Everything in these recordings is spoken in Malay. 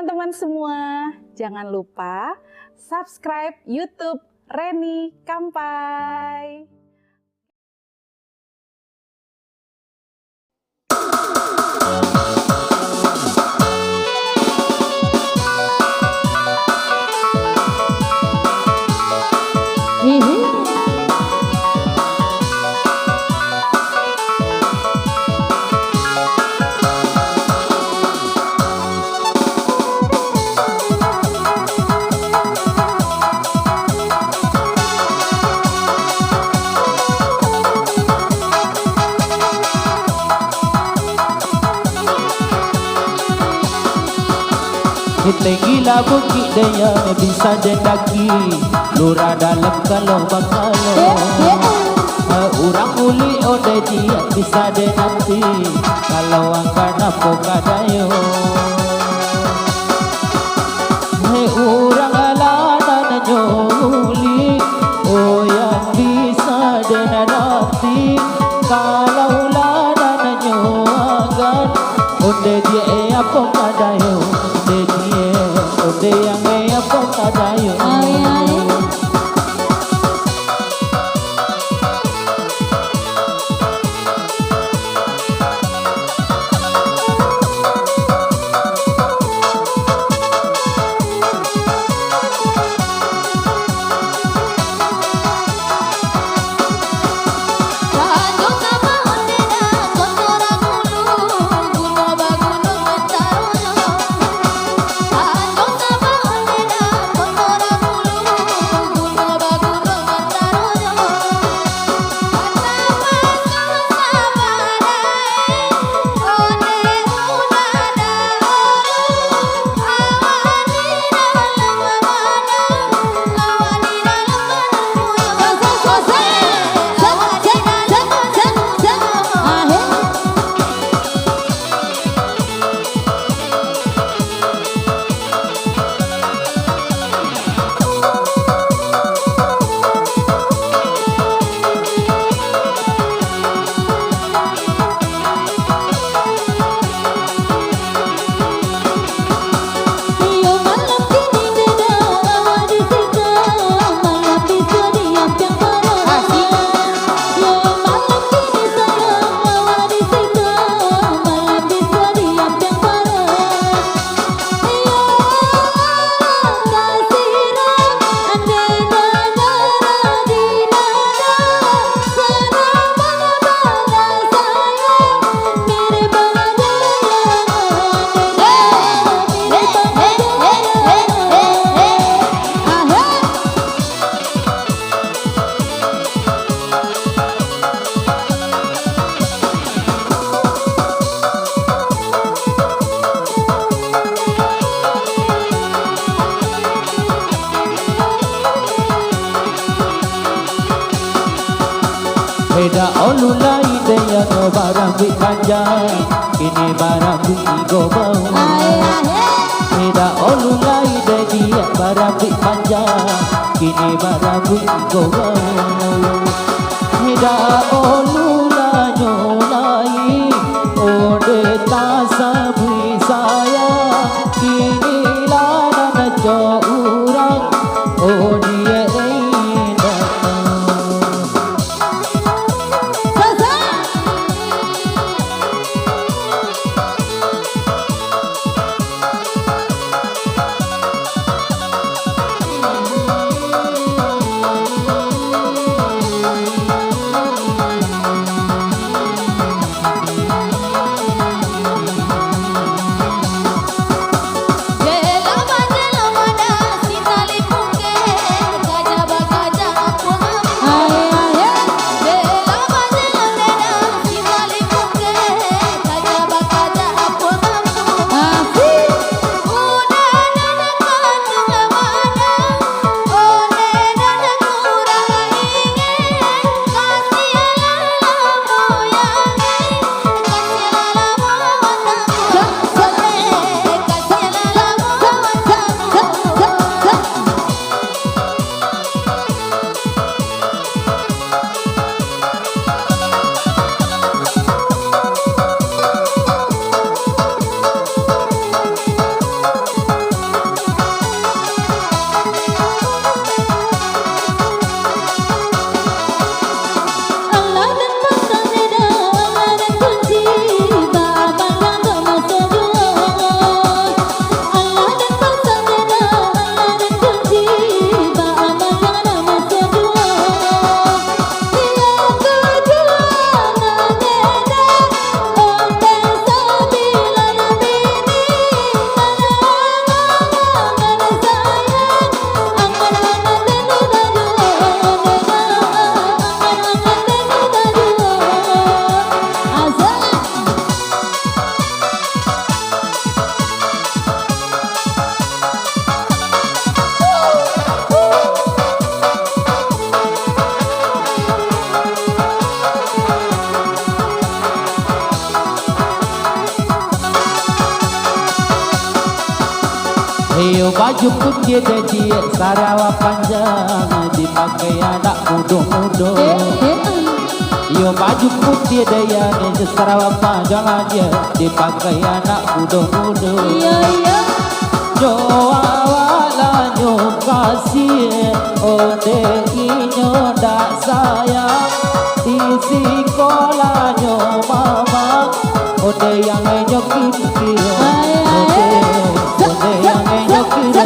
teman-teman semua, jangan lupa subscribe YouTube Reni Kampai. Kita gila bukit daya bisa dendaki lura dalam kalau bakalo Urang uli ode dia bisa denanti kalau angkat apa kadayo Hei urang alana nyoli oh yang bisa denanti kalau lana nyoagan ode dia apa kadayo Ode yang apa kadayo Beda olulai daya no barang bik panjang ini barang bik go bau Beda olulai dia barang bik panjang ini barang bik go bau Beda olulai nyolai ode tasabi saya ini lana jo urang oh dia Iyo baju putih dia Sarawak panjang dipakai anak muda-muda. Iyo baju putih dia Sarawak panjang aja dipakai anak muda-muda. Joawala nyo kasih ode inyo dak sayang di sekolah nyo mama ode yang enyo kira ode yang enyo kira.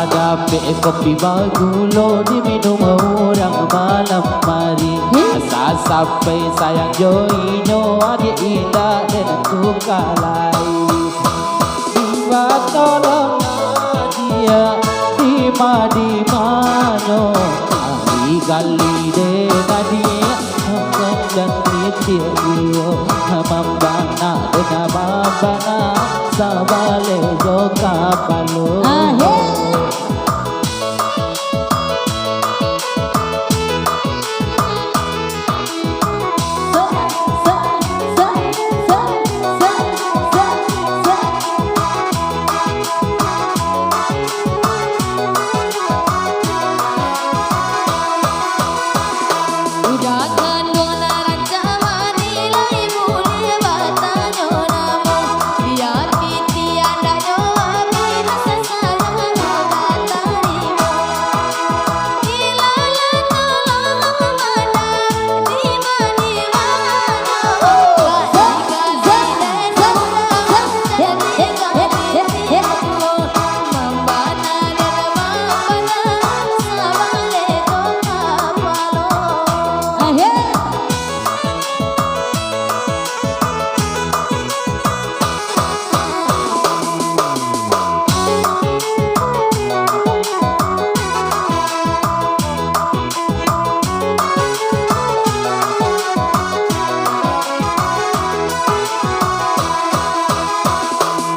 Dapat kopi bagulo diminum orang malam mari. Asa sampai sayang joino adik indah dan tukalai. Diva tolong dia di mana Ali gali dengan dia dan titik dia mambana dengan mambana sabale joka palu.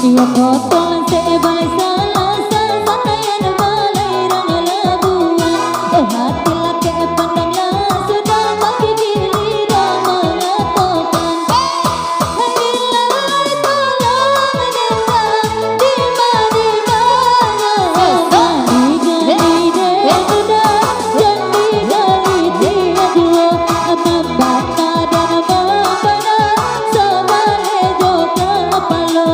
Iya potong sebalai salah sanayan balai rangalabuan. Hati laki pandanglah sudah makin giliran mengatakan. Hai tolong datang di mana-mana. Digali deda dan digali dua. Membata dan membana sama ejo kapalo.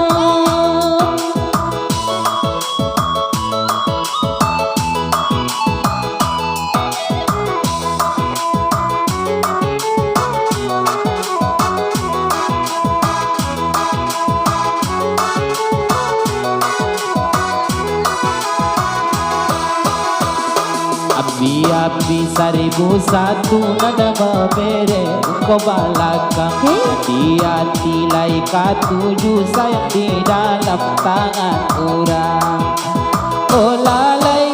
Api-api 1001 nada berbere kau balakang. Hati-hati lai katuju sayang di dalam tangan orang. Oh lalai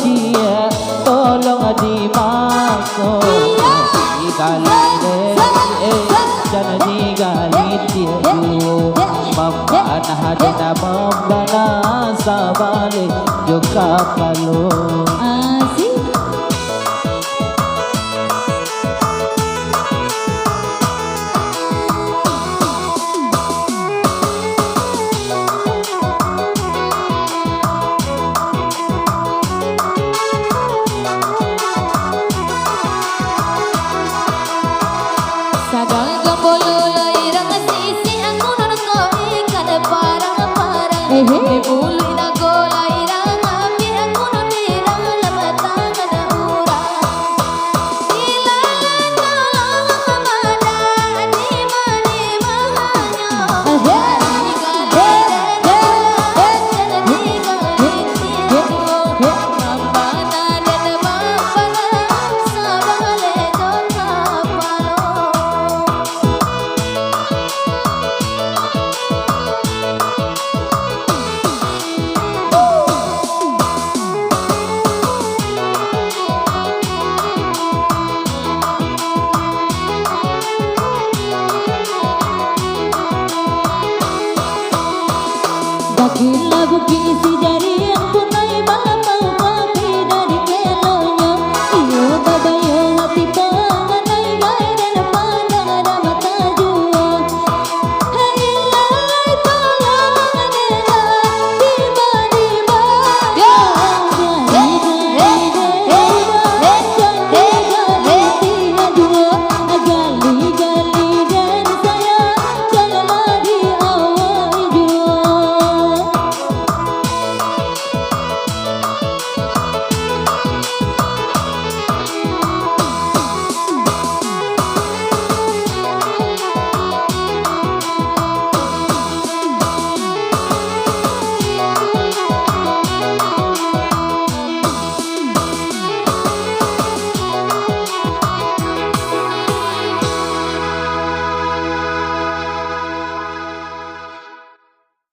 dia tolong dimakan. Digali jangan digali dia. Membana dan membana sabale juga palu.